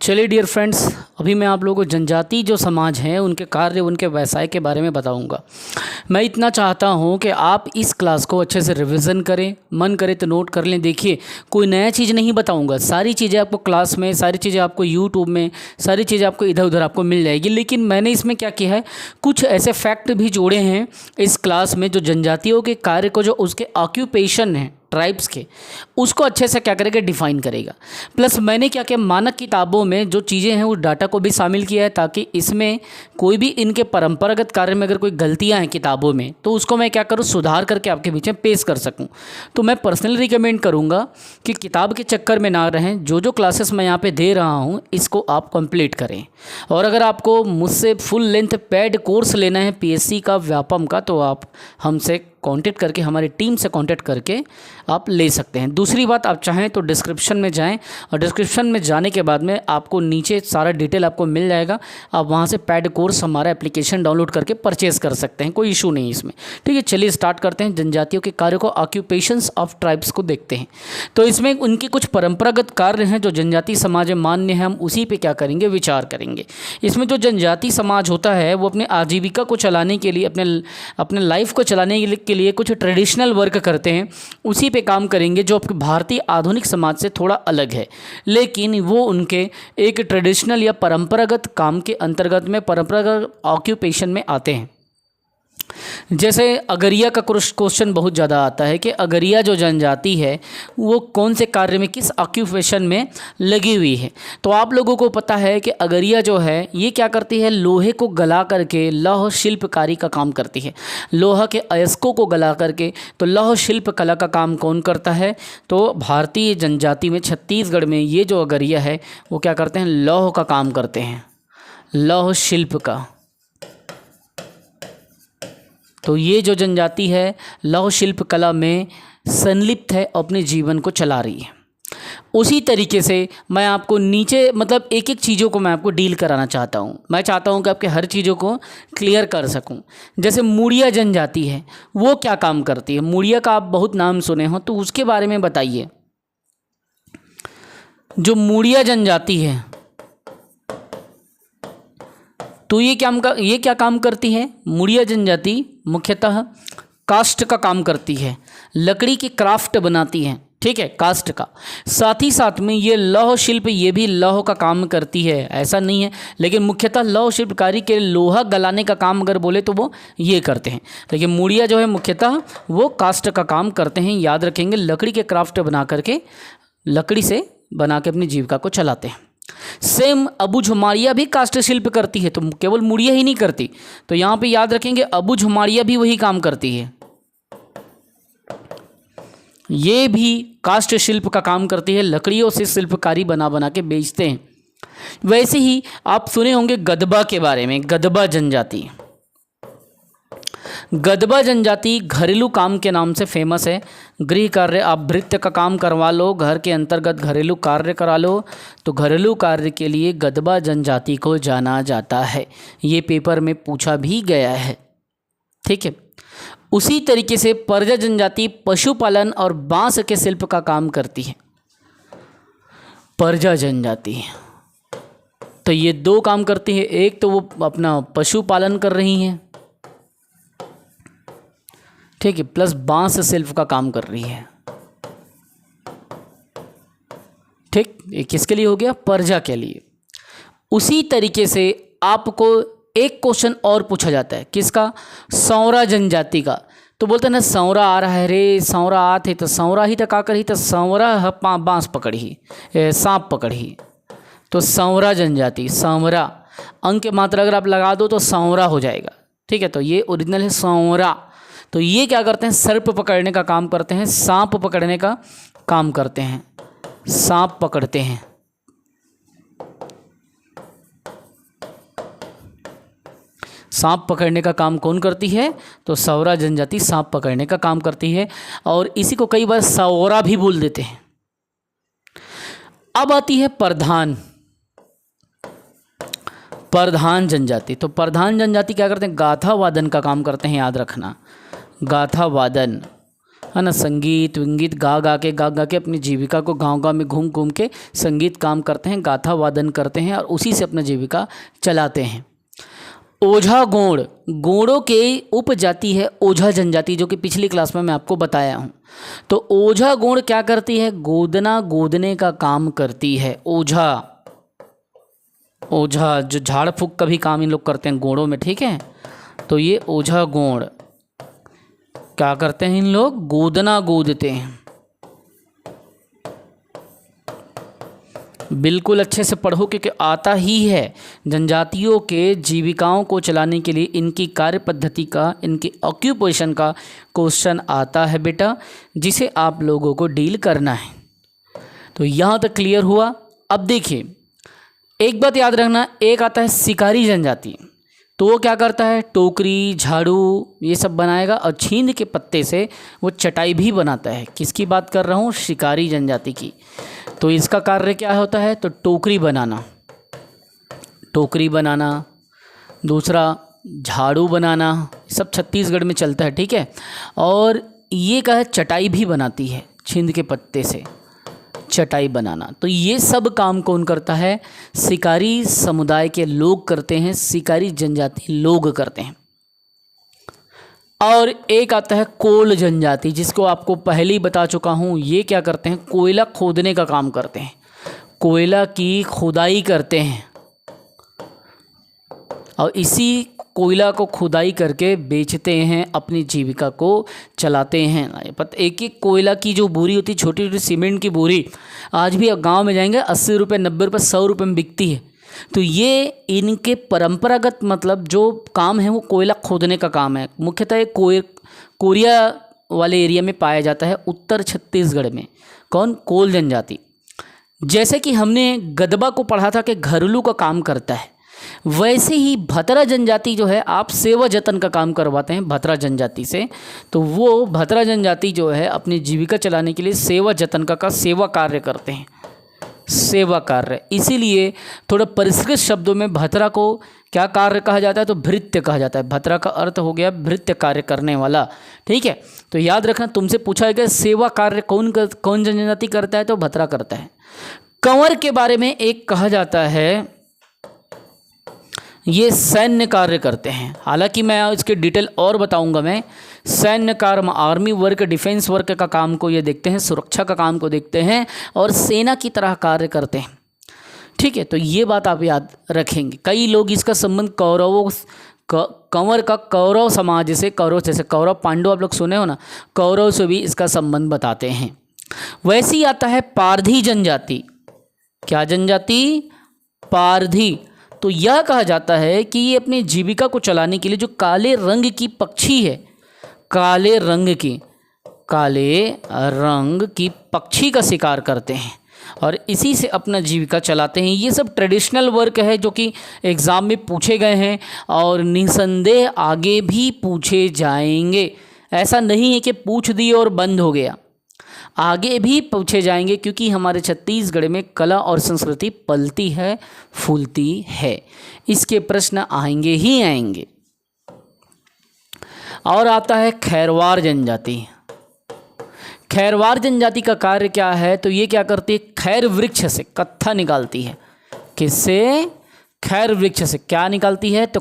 चलिए dear friends, अभी मैं आप लोगों को जनजाति जो समाज हैं उनके कार्य, उनके व्यवसाय के बारे में बताऊंगा। मैं इतना चाहता हूं कि आप इस क्लास को अच्छे से रिवीजन करें, मन करे तो नोट कर लें। देखिए, कोई नया चीज़ नहीं बताऊंगा, सारी चीज़ें आपको क्लास में, सारी चीज़ें आपको यूट्यूब में, सारी चीज़ें आपको इधर उधर आपको मिल जाएगी। लेकिन मैंने इसमें क्या किया है, कुछ ऐसे फैक्ट भी जोड़े हैं इस क्लास में जो जनजातियों के कार्य को, जो उसके ऑक्यूपेशन हैं ट्राइब्स के, उसको अच्छे से क्या करेगा, डिफाइन करेगा। प्लस मैंने क्या किया, मानक किताबों में जो चीज़ें हैं उस डाटा को भी शामिल किया है, ताकि इसमें कोई भी इनके परंपरागत कार्य में अगर कोई गलतियां हैं किताबों में, तो उसको मैं क्या करूं, सुधार करके आपके बीच में पेश कर सकूं। तो मैं पर्सनली रिकमेंड करूंगा कि किताब के चक्कर में ना रहें। जो जो क्लासेस मैं यहाँ पे दे रहा हूँ इसको आप कंप्लीट करें। और अगर आपको मुझसे फुल लेंथ पेड कोर्स लेना है पीएससी का, व्यापम का, तो आप हमसे कांटेक्ट करके, हमारी टीम से कांटेक्ट करके आप ले सकते हैं। दूसरी बात, आप चाहें तो डिस्क्रिप्शन में जाएं, और डिस्क्रिप्शन में जाने के बाद में आपको नीचे सारा डिटेल आपको मिल जाएगा। आप वहां से पेड कोर्स, हमारा एप्लीकेशन डाउनलोड करके परचेज कर सकते हैं, कोई इशू नहीं इसमें। ठीक है, चलिए स्टार्ट करते हैं। जनजातियों के कार्य को, ऑक्यूपेशंस ऑफ ट्राइब्स को देखते हैं। तो इसमें उनके कुछ परंपरागत कार्य हैं जो जनजाति समाज में मान्य है, हम उसी पर क्या करेंगे, विचार करेंगे। इसमें जो जनजाति समाज होता है वो अपने आजीविका को चलाने के लिए, अपने लाइफ को चलाने के लिए कुछ ट्रेडिशनल वर्क करते हैं, उसी पे काम करेंगे, जो भारतीय आधुनिक समाज से थोड़ा अलग है। लेकिन वो उनके एक ट्रेडिशनल या परंपरागत काम के अंतर्गत में, परंपरागत ऑक्यूपेशन में आते हैं। जैसे अगरिया का क्वेश्चन बहुत ज़्यादा आता है कि अगरिया जो जनजाति है वो कौन से कार्य में, किस ऑक्यूपेशन में लगी हुई है। तो आप लोगों को पता है कि अगरिया जो है ये क्या करती है, लोहे को गला करके लौह शिल्पकारी का काम करती है। लोहा के अयस्कों को गला करके, तो लौह शिल्प कला का काम कौन करता है, तो भारतीय जनजाति में, छत्तीसगढ़ में ये जो अगरिया है वो क्या करते हैं, लौह का काम करते हैं, लौह शिल्प का। तो ये जो जनजाति है लौह शिल्प कला में संलिप्त है, अपने जीवन को चला रही है। उसी तरीके से मैं आपको नीचे, मतलब एक एक चीज़ों को मैं आपको डील कराना चाहता हूँ। मैं चाहता हूँ कि आपके हर चीज़ों को क्लियर कर सकूँ। जैसे मुड़िया जनजाति है, वो क्या काम करती है। मुड़िया का आप बहुत नाम सुने हो, तो उसके बारे में बताइए। जो मुड़िया जनजाति है तो ये क्या काम करती है। मुड़िया जनजाति मुख्यतः कास्ट का काम करती है, लकड़ी की क्राफ्ट बनाती है, ठीक है, कास्ट का। साथ ही साथ में ये लौह शिल्प, ये भी लौह का काम करती है, ऐसा नहीं है, लेकिन मुख्यतः लौह शिल्पकारी के लोहा गलाने का काम अगर बोले तो वो ये करते हैं। लेकिन मुड़िया जो है मुख्यतः वो कास्ट का काम करते हैं। याद रखेंगे, लकड़ी के क्राफ्ट बना करके, लकड़ी से बना के अपनी जीविका को चलाते हैं। सेम अबू झुमारिया भी काष्ठ शिल्प करती है, तो केवल मुड़िया ही नहीं करती। तो यहाँ पे याद रखेंगे, अबू झुमारिया भी वही काम करती है, ये भी काष्ठ शिल्प का काम करती है, लकड़ियों से शिल्पकारी बना बना के बेचते हैं। वैसे ही आप सुने होंगे गदबा के बारे में, गदबा जनजाति। गदबा जनजाति घरेलू काम के नाम से फेमस है। गृह कार्य, आप भृत्य का काम करवा लो, घर के अंतर्गत घरेलू कार्य करा लो, तो घरेलू कार्य के लिए गदबा जनजाति को जाना जाता है। ये पेपर में पूछा भी गया है, ठीक है। उसी तरीके से परजा जनजाति पशुपालन और बांस के शिल्प का काम करती है। परजा जनजाति तो ये दो काम करती है, एक तो वो अपना पशुपालन कर रही हैं, ठीक है, प्लस बांस शिल्प का काम कर रही है, ठीक। ये किसके लिए हो गया, परजा के लिए। उसी तरीके से आपको एक क्वेश्चन और पूछा जाता है, किसका, सौरा जनजाति का। तो बोलते हैं ना, सौरा आ रहा है रे, सौरा आते तो सौरा ही तक आकर ही, तो सौरा बांस पकड़ी, सांप पकड़ी। तो सौरा जनजाति, सौरा अंक के मात्रा अगर आप लगा दो तो सौरा हो जाएगा, ठीक है। तो ये ओरिजिनल है सौरा। तो ये क्या करते हैं, सर्प पकड़ने का काम करते हैं, सांप पकड़ने का काम करते हैं, सांप पकड़ते हैं। सांप पकड़ने का काम कौन करती है, तो सौरा जनजाति सांप पकड़ने का काम करती है। और इसी को कई बार सौरा भी बोल देते हैं। अब आती है प्रधान, प्रधान जनजाति। तो प्रधान जनजाति क्या करते हैं, गाथा वादन का काम करते हैं, याद रखना, गाथा वादन। है ना, संगीत विंगीत गा गा के अपनी जीविका को गांव गांव में घूम घूम के संगीत काम करते हैं, गाथा वादन करते हैं और उसी से अपना जीविका चलाते हैं। ओझा गोंड, गोंडों के उपजाति है ओझा जनजाति, जो कि पिछली क्लास में मैं आपको बताया हूँ। तो ओझा गोंड क्या करती है? गोदना गोदने का काम करती है। ओझा ओझा जो झाड़ फूक का भी काम इन लोग करते हैं गोंडों में, ठीक है। तो ये ओझा गोंड क्या करते हैं? इन लोग गोदना गोदते हैं। बिल्कुल अच्छे से पढ़ो क्योंकि आता ही है। जनजातियों के जीविकाओं को चलाने के लिए इनकी कार्य पद्धति का, इनकी ऑक्यूपेशन का क्वेश्चन आता है बेटा, जिसे आप लोगों को डील करना है। तो यहाँ तक क्लियर हुआ। अब देखिए एक बात याद रखना, एक आता है शिकारी जनजाति। तो वो क्या करता है? टोकरी, झाड़ू ये सब बनाएगा और छींद के पत्ते से वो चटाई भी बनाता है। किसकी बात कर रहा हूँ? शिकारी जनजाति की। तो इसका कार्य क्या होता है? तो टोकरी बनाना, टोकरी बनाना, दूसरा झाड़ू बनाना, सब छत्तीसगढ़ में चलता है, ठीक है। और ये क्या है? चटाई भी बनाती है, छींद के पत्ते से चटाई बनाना। तो ये सब काम कौन करता है? शिकारी समुदाय के लोग करते हैं, शिकारी जनजाति लोग करते हैं। और एक आता है कोल जनजाति, जिसको आपको पहले ही बता चुका हूँ। ये क्या करते हैं? कोयला खोदने का काम करते हैं, कोयला की खुदाई करते हैं और इसी कोयला को खुदाई करके बेचते हैं, अपनी जीविका को चलाते हैं। एक एक कोयला की जो बोरी होती है, छोटी छोटी सीमेंट की बोरी, आज भी आप गाँव में जाएंगे 80 रुपये, 90 रुपये, 100 रुपये में बिकती है। तो ये इनके परंपरागत मतलब जो काम है वो कोयला खोदने का काम है। मुख्यतः ये कोरिया वाले एरिया में पाया जाता है, उत्तर छत्तीसगढ़ में। कौन? कोल जनजाति। जैसे कि हमने गदबा को पढ़ा था कि घरेलू का काम करता है, वैसे ही भतरा जनजाति जो है, आप सेवा जतन का काम करवाते हैं भतरा जनजाति से। तो वो भतरा जनजाति जो है अपनी जीविका चलाने के लिए सेवा जतन का सेवा कार्य करते हैं, सेवा कार्य। इसीलिए थोड़ा परिष्कृत शब्दों में भतरा को क्या कार्य कहा जाता है? तो भृत्य कहा जाता है। भतरा का अर्थ हो गया भृत्य कार्य करने वाला, ठीक है। तो याद रखना, तुमसे पूछा गया सेवा कार्य कौन जनजाति करता है? तो भतरा करता है। कंवर के बारे में एक कहा जाता है, ये सैन्य कार्य करते हैं। हालांकि मैं इसके डिटेल और बताऊंगा। मैं सैन्य कार्य, आर्मी वर्क, डिफेंस वर्क का काम को ये देखते हैं, सुरक्षा का काम को देखते हैं और सेना की तरह कार्य करते हैं, ठीक है। तो ये बात आप याद रखेंगे। कई लोग इसका संबंध कौरवों, कंवर का कौरव समाज से, कौरव जैसे कौरव पांडव आप लोग सुने हो ना, कौरव से भी इसका संबंध बताते हैं। वैसे ही आता है पारधी जनजाति। क्या जनजाति? पारधी। तो यह कहा जाता है कि ये अपनी जीविका को चलाने के लिए जो काले रंग की पक्षी है, काले रंग की पक्षी का शिकार करते हैं और इसी से अपना जीविका चलाते हैं। ये सब ट्रेडिशनल वर्क है जो कि एग्ज़ाम में पूछे गए हैं और निसंदेह आगे भी पूछे जाएंगे। ऐसा नहीं है कि पूछ दिए और बंद हो गया, आगे भी पूछे जाएंगे, क्योंकि हमारे छत्तीसगढ़ में कला और संस्कृति पलती है, फूलती है। इसके प्रश्न आएंगे ही आएंगे। और आता है खैरवार जनजाति। खैरवार जनजाति का कार्य क्या है? तो ये क्या करती है? खैर वृक्ष से कत्था निकालती है। किससे? खैर वृक्ष से क्या निकालती है? तो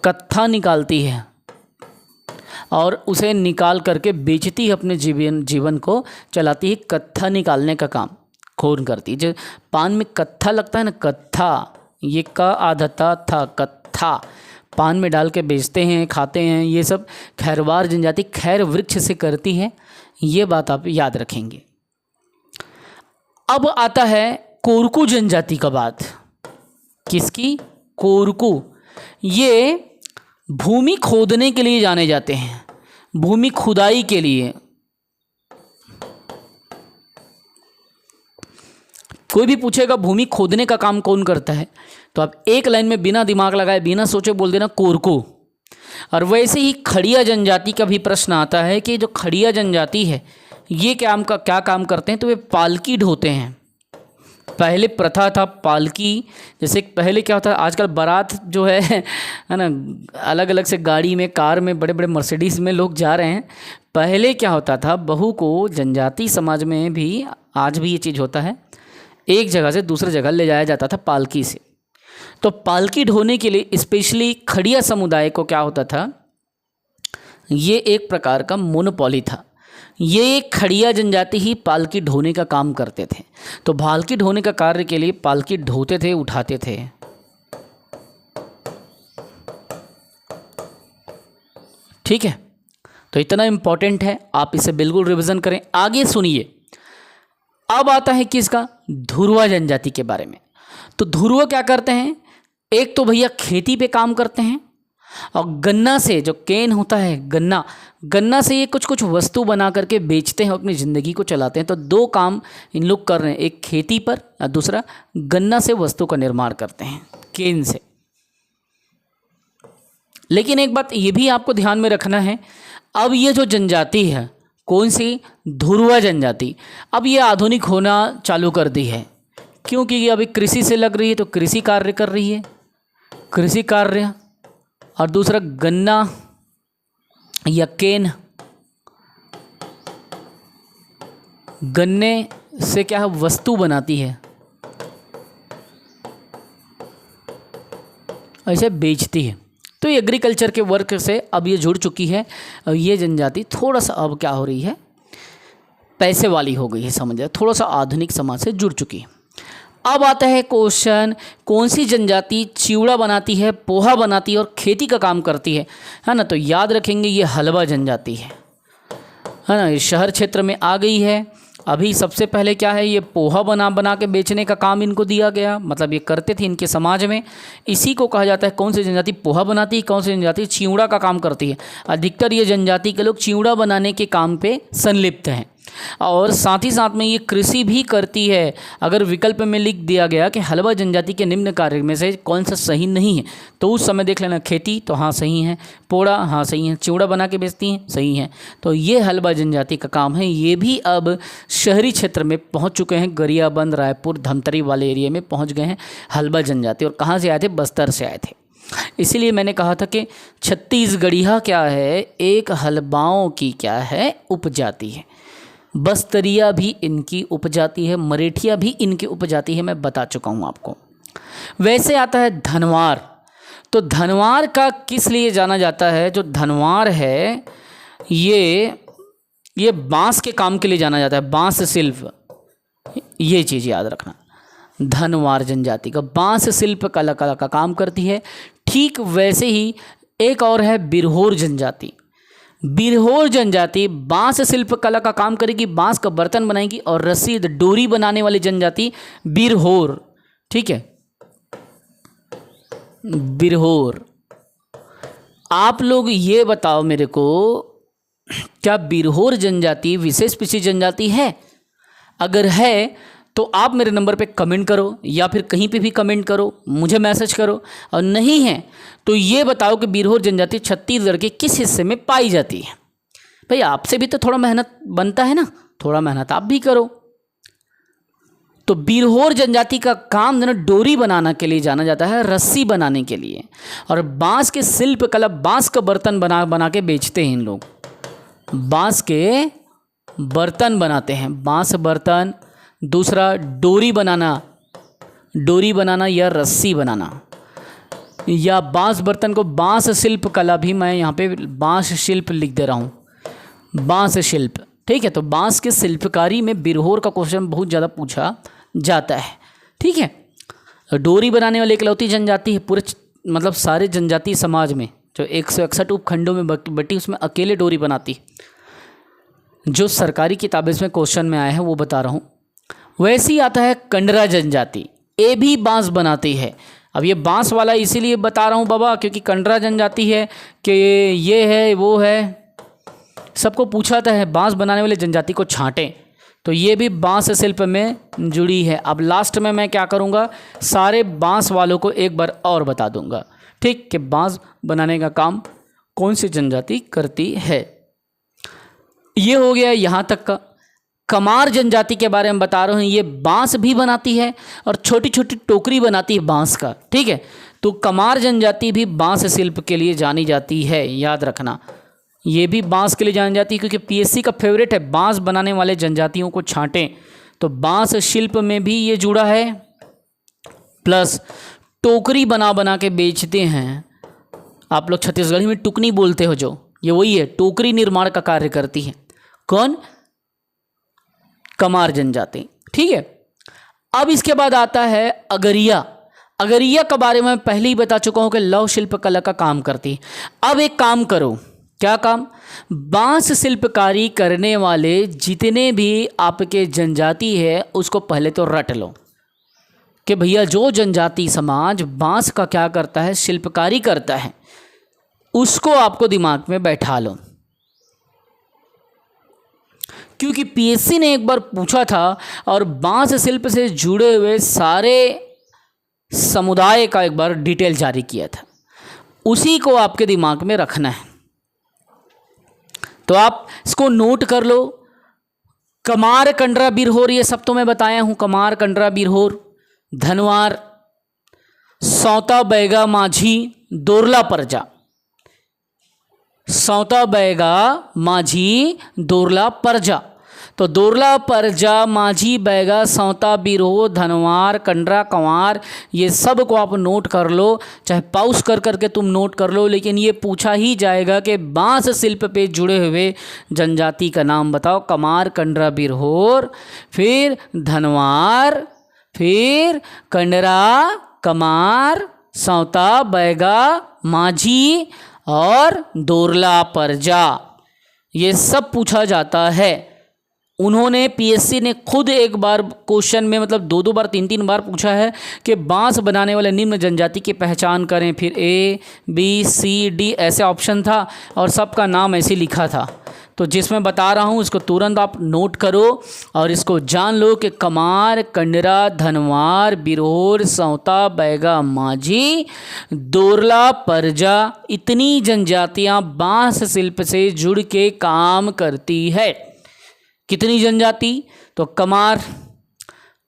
कत्था निकालती है और उसे निकाल करके बेचती है, अपने जीवन को चलाती है। कत्था निकालने का काम कौन करती है? जो पान में कत्था लगता है ना, कत्था, ये का आधता था, कत्था पान में डाल के बेचते हैं, खाते हैं। ये सब खैरवार जनजाति खैर वृक्ष से करती है। ये बात आप याद रखेंगे। अब आता है कोरकू जनजाति का बात। किसकी? कोरकू। ये भूमि खोदने के लिए जाने जाते हैं, भूमि खुदाई के लिए। कोई भी पूछेगा भूमि खोदने का काम कौन करता है, तो आप एक लाइन में बिना दिमाग लगाए, बिना सोचे बोल देना कोरकू। और वैसे ही खड़िया जनजाति का भी प्रश्न आता है कि जो खड़िया जनजाति है ये क्या काम करते हैं? तो वे पालकी ढोते हैं। पहले प्रथा था पालकी, जैसे पहले क्या होता है, आजकल बारात जो है ना, अलग अलग से गाड़ी में, कार में, बड़े बड़े मर्सिडीज़ में लोग जा रहे हैं। पहले क्या होता था, बहू को जनजाति समाज में भी, आज भी ये चीज़ होता है, एक जगह से दूसरी जगह ले जाया जाता था पालकी से। तो पालकी ढोने के लिए स्पेशली खड़िया समुदाय को क्या होता था, ये एक प्रकार का मोनोपोली था। ये खड़िया जनजाति ही पालकी ढोने का काम करते थे। तो पालकी ढोने का कार्य के लिए पालकी ढोते थे, उठाते थे। ठीक है, तो इतना इम्पोर्टेंट है, आप इसे बिल्कुल रिवीजन करें। आगे सुनिए, अब आता है किसका, धुरवा जनजाति के बारे में। तो धुरवा क्या करते हैं, एक तो भैया खेती पे काम करते हैं, और गन्ना से, जो केन होता है गन्ना से ये कुछ कुछ वस्तु बना करके बेचते हैं, अपनी ज़िंदगी को चलाते हैं। तो दो काम इन लोग कर रहे हैं, एक खेती पर और दूसरा गन्ना से वस्तु का निर्माण करते हैं, केन से। लेकिन एक बात ये भी आपको ध्यान में रखना है, अब ये जो जनजाति है, कौन सी, धुरवा जनजाति, अब ये आधुनिक होना चालू कर दी है। क्योंकि ये अभी कृषि से लग रही है, तो कृषि कार्य कर रही है, कृषि कार्य, और दूसरा गन्ना या केन, गन्ने से क्या है, वस्तु बनाती है, ऐसे बेचती है। तो ये एग्रीकल्चर के वर्क से अब ये जुड़ चुकी है। ये जनजाति थोड़ा सा अब क्या हो रही है, पैसे वाली हो गई है, समझ, थोड़ा सा आधुनिक समाज से जुड़ चुकी है। अब आता है क्वेश्चन, कौन सी जनजाति चिवड़ा बनाती है, पोहा बनाती है और खेती का काम करती है ना। तो याद रखेंगे ये हलवा जनजाति है ना, ये शहर क्षेत्र में आ गई है। अभी सबसे पहले क्या है, ये पोहा बना के बेचने का काम इनको दिया गया, मतलब ये करते थे इनके समाज में। इसी को कहा जाता है, कौन सी जनजाति पोहा बनाती है, कौन सी जनजाति चिवड़ा का काम करती है। अधिकतर ये जनजाति के लोग चिवड़ा बनाने के काम पे संलिप्त हैं, और साथ ही साथ में ये कृषि भी करती है। अगर विकल्प में लिख दिया गया कि हलवा जनजाति के निम्न कार्य में से कौन सा सही नहीं है, तो उस समय देख लेना, खेती तो हाँ सही है, पोड़ा हाँ सही है, चिवड़ा बना के बेचती हैं सही है। तो ये हलवा जनजाति का काम है। ये भी अब शहरी क्षेत्र में पहुंच चुके हैं, गरियाबंद, रायपुर, धमतरी वाले एरिया में पहुंच गए हैं हलवा जनजाति। और कहाँ से आए थे, बस्तर से आए थे। इसीलिए मैंने कहा था कि छत्तीसगढ़िया क्या है, एक हलवाओं की क्या है, उपजाति है। बस्तरिया भी इनकी उपजाति है, मरेठिया भी इनकी उपजाति है, मैं बता चुका हूँ आपको। वैसे आता है धनवार। तो धनवार का किस लिए जाना जाता है, जो धनवार है ये बांस के काम के लिए जाना जाता है, बांस शिल्प, ये चीज़ याद रखना। धनवार जनजाति का बांस शिल्प कला का काम करती है। ठीक वैसे ही एक और है बिरहोर जनजाति। बिरहोर जनजाति बांस शिल्प कला का काम करेगी, बांस का बर्तन बनाएगी और रस्सी डोरी बनाने वाली जनजाति बिरहोर। ठीक है, बिरहोर। आप लोग ये बताओ मेरे को, क्या बिरहोर जनजाति विशेष पिछड़ी जनजाति है? अगर है तो आप मेरे नंबर पे कमेंट करो, या फिर कहीं पे भी कमेंट करो, मुझे मैसेज करो। और नहीं है तो ये बताओ कि बिरहोर जनजाति छत्तीसगढ़ के किस हिस्से में पाई जाती है। भाई आपसे भी तो थोड़ा मेहनत बनता है ना, थोड़ा मेहनत आप भी करो। तो बिरहोर जनजाति का काम जो ना डोरी बनाने के लिए जाना जाता है, रस्सी बनाने के लिए, और बांस के शिल्प कला, बांस का बर्तन बना के बेचते हैं इन लोग। बांस के बर्तन बनाते हैं, बांस बर्तन। दूसरा डोरी बनाना या रस्सी बनाना, या बांस बर्तन को बांस शिल्प कला भी, मैं यहाँ पे बांस शिल्प लिख दे रहा हूँ, बांस शिल्प। ठीक है, तो बांस के शिल्पकारी में बिरहोर का क्वेश्चन बहुत ज़्यादा पूछा जाता है। ठीक है, डोरी बनाने वाली इकलौती जनजाति है पूरे, मतलब सारे जनजाति समाज में जो 161 उपखंडों में बटी, उसमें अकेले डोरी बनाती। जो सरकारी किताबें में क्वेश्चन में आया है वो बता रहा हूँ। वैसे ही आता है कंडरा जनजाति, ये भी बांस बनाती है। अब ये बांस वाला इसीलिए बता रहा हूँ बाबा, क्योंकि कंडरा जनजाति है कि ये है वो है, सबको पूछाता है बांस बनाने वाले जनजाति को छांटें, तो ये भी बांस शिल्प में जुड़ी है। अब लास्ट में मैं क्या करूँगा, सारे बांस वालों को एक बार और बता दूँगा, ठीक, कि बांस बनाने का काम कौन सी जनजाति करती है। ये हो गया यहाँ तक का। कमार जनजाति के बारे में बता रहा हूँ। ये बांस भी बनाती है और छोटी छोटी टोकरी बनाती है बांस का, ठीक है। तो कमार जनजाति भी बांस शिल्प के लिए जानी जाती है, याद रखना। ये भी बांस के लिए जानी जाती है क्योंकि पीएससी का फेवरेट है बांस बनाने वाले जनजातियों को छांटें। तो बांस शिल्प में भी ये जुड़ा है, प्लस टोकरी बना बना के बेचते हैं। आप लोग छत्तीसगढ़ी में टुकनी बोलते हो, जो ये वही है, टोकरी निर्माण का कार्य करती है। कौन? कमार जनजाति, ठीक है। अब इसके बाद आता है अगरिया। अगरिया के बारे में पहले ही बता चुका हूं कि लौह शिल्प कला का काम करती है। अब एक काम करो, क्या काम? बांस शिल्पकारी करने वाले जितने भी आपके जनजाति है उसको पहले तो रट लो कि भैया जो जनजाति समाज बांस का क्या करता है, शिल्पकारी करता है, उसको आपको दिमाग में बैठा लो। क्योंकि पीएससी ने एक बार पूछा था और बांस शिल्प से जुड़े हुए सारे समुदाय का एक बार डिटेल जारी किया था, उसी को आपके दिमाग में रखना है। तो आप इसको नोट कर लो। कमार, कंडरा, बिरहोर, ये सब तो मैं बताया हूं। कमार, कंडरा, बिरहोर, धनवार, सौता, बैगा, माझी, दोरला, परजा। सौता, बैगा, माझी, दोरला, परजा। तो दोरला, परजा, माझी, बैगा, सौता, बिरहो, धनवार, कंडरा, कंवार, ये सब को आप नोट कर लो। चाहे पाउस कर करके तुम नोट कर लो, लेकिन ये पूछा ही जाएगा कि बांस शिल्प पे जुड़े हुए जनजाति का नाम बताओ। कमार, कंडरा, बिरहोर, फिर धनवार, फिर कंडरा, कमार, सौता, बैगा, माझी और दोरला, परजा, ये सब पूछा जाता है। उन्होंने पीएससी ने खुद एक बार क्वेश्चन में, मतलब दो दो बार, तीन तीन बार पूछा है कि बांस बनाने वाले निम्न जनजाति की पहचान करें। फिर ए, बी, सी, डी ऐसे ऑप्शन था और सबका नाम ऐसे लिखा था। तो जिसमें बता रहा हूँ इसको तुरंत आप नोट करो और इसको जान लो कि कमार, कंडरा, धनवार, बिरहोर, सौता, बैगा, माझी, दोरला, परजा, इतनी जनजातियाँ बांस शिल्प से जुड़ के काम करती है। कितनी जनजाति? तो कमार,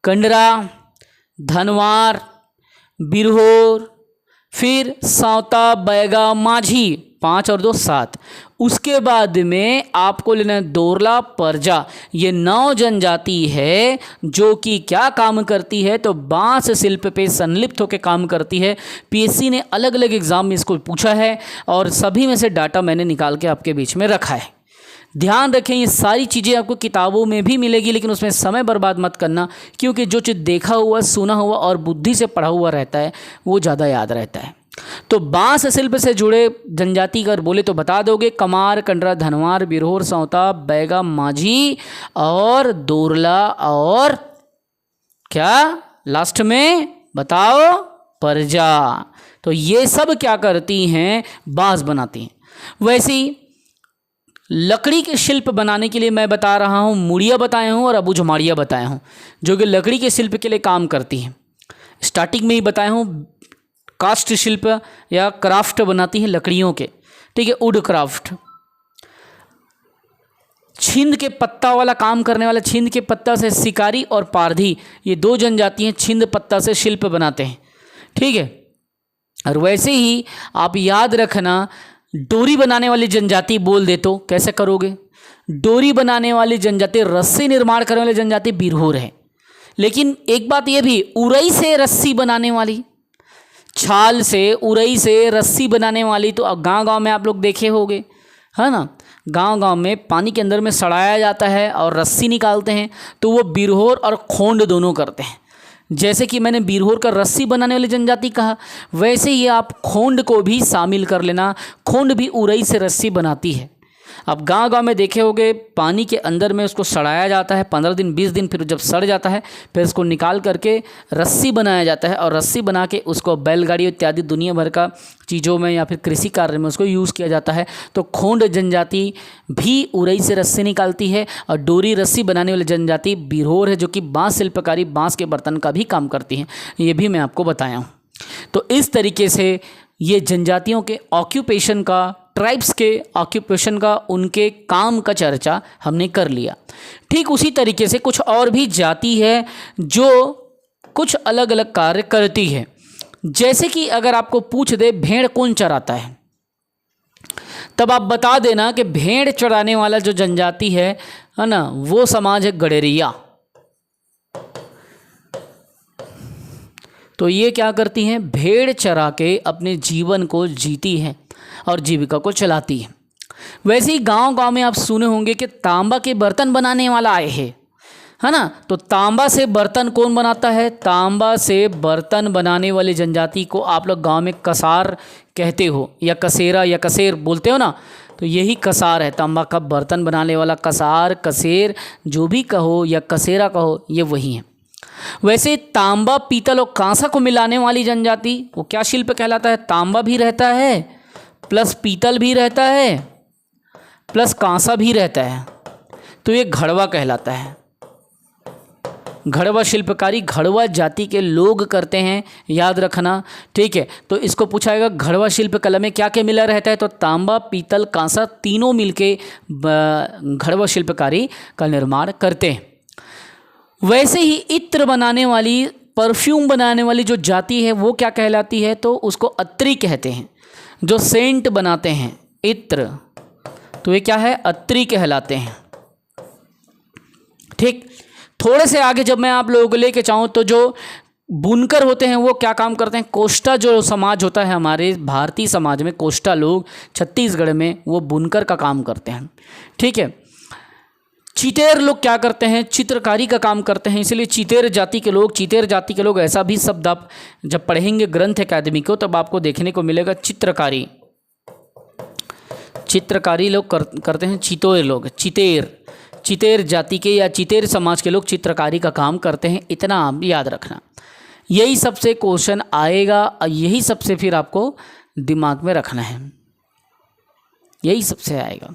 कंडरा, धनवार, बिरहोर, फिर सौता, बैगा, माझी, 5 और 2 7। उसके बाद में आपको लेना दोरला, परजा, ये 9 जनजाति है जो कि क्या काम करती है? तो बांस शिल्प पे संलिप्त होकर काम करती है। पीएससी ने अलग अलग एग्जाम में इसको पूछा है और सभी में से डाटा मैंने निकाल के आपके बीच में रखा है। ध्यान रखें, ये सारी चीज़ें आपको किताबों में भी मिलेगी, लेकिन उसमें समय बर्बाद मत करना, क्योंकि जो चीज़ देखा हुआ, सुना हुआ और बुद्धि से पढ़ा हुआ रहता है वो ज़्यादा याद रहता है। तो बांस शिल्प से जुड़े जनजाति अगर बोले तो बता दोगे कमार, कंडरा, धनवार, बिरहोर, सौता, बैगा, माझी और दोरला, और क्या लास्ट में बताओ? परजा। तो ये सब क्या करती हैं? बांस बनाती हैं। वैसे ही लकड़ी के शिल्प बनाने के लिए मैं बता रहा हूँ, मुड़िया बताया हूँ और अबू झमाड़िया बताया हूँ, जो कि लकड़ी के शिल्प के लिए काम करती हैं। स्टार्टिंग में ही बताया हूँ, कास्ट शिल्प या क्राफ्ट बनाती हैं लकड़ियों के, ठीक है, वुड क्राफ्ट। छिंद के पत्ता वाला काम करने वाला, छिंद के पत्ता से शिकारी और पारधी, ये 2 जनजाति हैं, छिंद पत्ता से शिल्प बनाते हैं, ठीक है। और वैसे ही आप याद रखना, डोरी बनाने वाली जनजाति बोल दे तो कैसे करोगे? डोरी बनाने वाली जनजाति, रस्सी निर्माण करने वाली जनजाति बिरहोर है। लेकिन एक बात ये भी, उरई से रस्सी बनाने वाली, छाल से, उरई से रस्सी बनाने वाली, तो गांव गांव में आप लोग देखे होंगे, है ना, गांव गांव में पानी के अंदर में सड़ाया जाता है और रस्सी निकालते हैं, तो वो बिरहोर और खोंड दोनों करते हैं। जैसे कि मैंने बिरहोर का रस्सी बनाने वाली जनजाति कहा, वैसे ही आप खोंड को भी शामिल कर लेना। खोंड भी उरई से रस्सी बनाती है। अब गांव गांव में देखे होंगे, पानी के अंदर में उसको सड़ाया जाता है 15 दिन 20 दिन, फिर जब सड़ जाता है फिर उसको निकाल करके रस्सी बनाया जाता है, और रस्सी बना के उसको बैलगाड़ी इत्यादि दुनिया भर का चीज़ों में या फिर कृषि कार्य में उसको यूज़ किया जाता है। तो खोंड जनजाति भी उरई से रस्सी निकालती है, और डोरी रस्सी बनाने वाली जनजाति बिरहोर है, जो कि बाँस शिल्पकारी, बाँस के बर्तन का भी काम करती हैं। ये भी मैं आपको बताया हूँ। तो इस तरीके से ये जनजातियों के ऑक्यूपेशन का ट्राइब्स के ऑक्यूपेशन का, उनके काम का चर्चा हमने कर लिया। ठीक उसी तरीके से कुछ और भी जाति है जो कुछ अलग अलग कार्य करती है। जैसे कि अगर आपको पूछ दे भेड़ कौन चराता है, तब आप बता देना कि भेड़ चराने वाला जो जनजाति है ना, वो समाज है गडेरिया। तो ये क्या करती हैं, भेड़ चरा के अपने जीवन को जीती हैं और जीविका को चलाती है। वैसे ही गांव-गांव में आप सुने होंगे कि तांबा के बर्तन बनाने वाला आए है ना। तो तांबा से बर्तन कौन बनाता है, तांबा से बर्तन बनाने वाली जनजाति को आप लोग गांव में कसार कहते हो, या कसेरा या कसेर बोलते हो ना। तो यही कसार है, तांबा का बर्तन बनाने वाला कसार, कसेर जो भी कहो या कसेरा कहो, ये वही है। वैसे तांबा, पीतल और कांसा को मिलाने वाली जनजाति वो क्या शिल्प कहलाता है, तांबा भी रहता है प्लस पीतल भी रहता है प्लस कांसा भी रहता है, तो ये घड़वा कहलाता है। घड़वा शिल्पकारी घड़वा जाति के लोग करते हैं, याद रखना, ठीक है। तो इसको पूछाएगा घड़वा शिल्प कला में क्या क्या मिला रहता है, तो तांबा, पीतल, कांसा तीनों मिलके घड़वा शिल्पकारी का निर्माण करते हैं। वैसे ही इत्र बनाने वाली, परफ्यूम बनाने वाली जो जाति है वो क्या कहलाती है, तो उसको अत्री कहते हैं। जो सेंट बनाते हैं इत्र, तो ये क्या है, अत्री कहलाते हैं। ठीक, थोड़े से आगे जब मैं आप लोगों को लेके चाहूँ तो जो बुनकर होते हैं वो क्या काम करते हैं, कोष्टा जो समाज होता है हमारे भारतीय समाज में, कोष्टा लोग छत्तीसगढ़ में वो बुनकर का काम करते हैं। ठीक है। चितेर लोग क्या करते हैं, चित्रकारी का काम करते हैं, इसलिए चितेर जाति के लोग ऐसा भी शब्द आप जब पढ़ेंगे ग्रंथ अकादमी को तब आपको देखने को मिलेगा, चित्रकारी लोग करते हैं, चितोर लोग, चितेर जाति के या चितेर समाज के लोग चित्रकारी का काम करते हैं। इतना आप याद रखना, यही सबसे क्वेश्चन आएगा और यही सबसे फिर आपको दिमाग में रखना है, यही सबसे आएगा।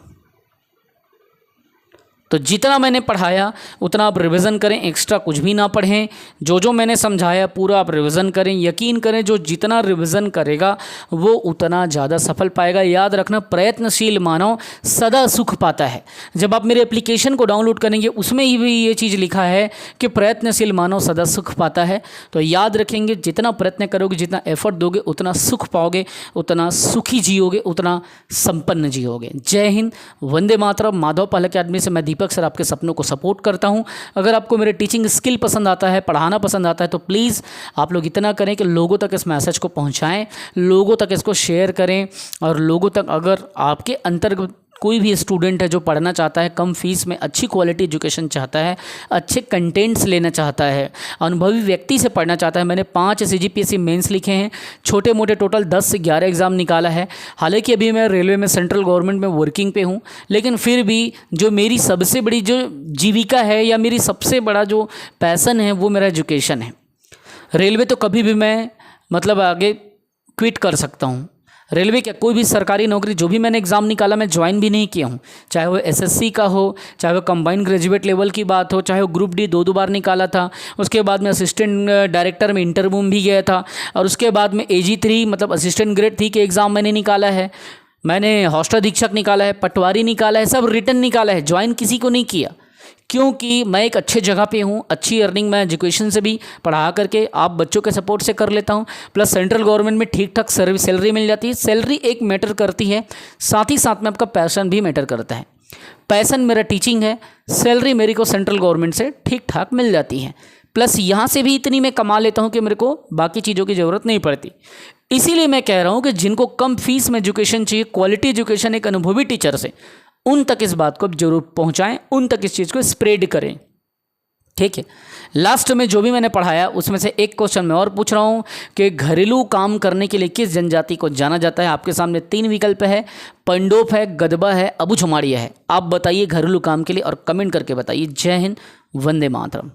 तो जितना मैंने पढ़ाया उतना आप रिवीजन करें, एक्स्ट्रा कुछ भी ना पढ़ें। जो मैंने समझाया पूरा आप रिवीजन करें। यकीन करें जो जितना रिवीजन करेगा वो उतना ज़्यादा सफल पाएगा। याद रखना, प्रयत्नशील मानव सदा सुख पाता है। जब आप मेरे एप्लीकेशन को डाउनलोड करेंगे उसमें ही भी ये चीज़ लिखा है कि प्रयत्नशील मानव सदा सुख पाता है। तो याद रखेंगे, जितना प्रयत्न करोगे, जितना एफर्ट दोगे, उतना सुख पाओगे, उतना सुखी जियोगे, उतना संपन्न जियोगे। जय हिंद, वंदे मातरम। माधव पाल अकेडमी से मैं दीपक सर आपके सपनों को सपोर्ट करता हूं। अगर आपको मेरे टीचिंग स्किल पसंद आता है, पढ़ाना पसंद आता है, तो प्लीज़ आप लोग इतना करें कि लोगों तक इस मैसेज को पहुंचाएं, लोगों तक इसको शेयर करें। और लोगों तक, अगर आपके अंतर्गत कोई भी स्टूडेंट है जो पढ़ना चाहता है, कम फीस में अच्छी क्वालिटी एजुकेशन चाहता है, अच्छे कंटेंट्स लेना चाहता है, अनुभवी व्यक्ति से पढ़ना चाहता है। मैंने 5 CGPSC मेंस लिखे हैं, छोटे मोटे टोटल 10 से 11 एग्ज़ाम निकाला है। हालांकि अभी मैं रेलवे में, सेंट्रल गवर्नमेंट में वर्किंग पे हूँ, लेकिन फिर भी जो मेरी सबसे बड़ी जो जीविका है या मेरी सबसे बड़ा जो पैसन है वो मेरा एजुकेशन है। रेलवे तो कभी भी मैं मतलब आगे क्विट कर सकता हूँ। रेलवे क्या, कोई भी सरकारी नौकरी जो भी मैंने एग्ज़ाम निकाला मैं ज्वाइन भी नहीं किया हूँ, चाहे वो SSC का हो, चाहे वो कंबाइंड ग्रेजुएट लेवल की बात हो, चाहे वो ग्रुप D 2 बार निकाला था। उसके बाद में असिस्टेंट डायरेक्टर में इंटरव्यू भी गया था, और उसके बाद में AG3 मतलब असिस्टेंट ग्रेड 3 के एग्ज़ाम मैंने निकाला है। मैंने हॉस्टल अधीक्षक निकाला है, पटवारी निकाला है, सब रिटर्न निकाला है, ज्वाइन किसी को नहीं किया, क्योंकि मैं एक अच्छे जगह पे हूँ। अच्छी अर्निंग मैं एजुकेशन से भी पढ़ा करके आप बच्चों के सपोर्ट से कर लेता हूँ, प्लस सेंट्रल गवर्नमेंट में ठीक ठाक सैलरी मिल जाती है। सैलरी एक मैटर करती है, साथ ही साथ में आपका पैशन भी मैटर करता है। पैशन मेरा टीचिंग है, सैलरी मेरी को सेंट्रल गवर्नमेंट से ठीक ठाक मिल जाती है, प्लस यहाँ से भी इतनी मैं कमा लेता हूँ कि मेरे को बाकी चीज़ों की ज़रूरत नहीं पड़ती। इसीलिए मैं कह रहा हूँ कि जिनको कम फीस में एजुकेशन चाहिए, क्वालिटी एजुकेशन एक अनुभवी टीचर से, उन तक इस बात को जरूर पहुंचाएं, उन तक इस चीज़ को स्प्रेड करें। ठीक है। लास्ट में जो भी मैंने पढ़ाया उसमें से एक क्वेश्चन मैं और पूछ रहा हूं कि घरेलू काम करने के लिए किस जनजाति को जाना जाता है। आपके सामने 3 विकल्प है, पंडोप है, गदबा है, अबू झमाड़िया है। आप बताइए घरेलू काम के लिए और कमेंट करके बताइए। जय हिंद, वंदे मातरम।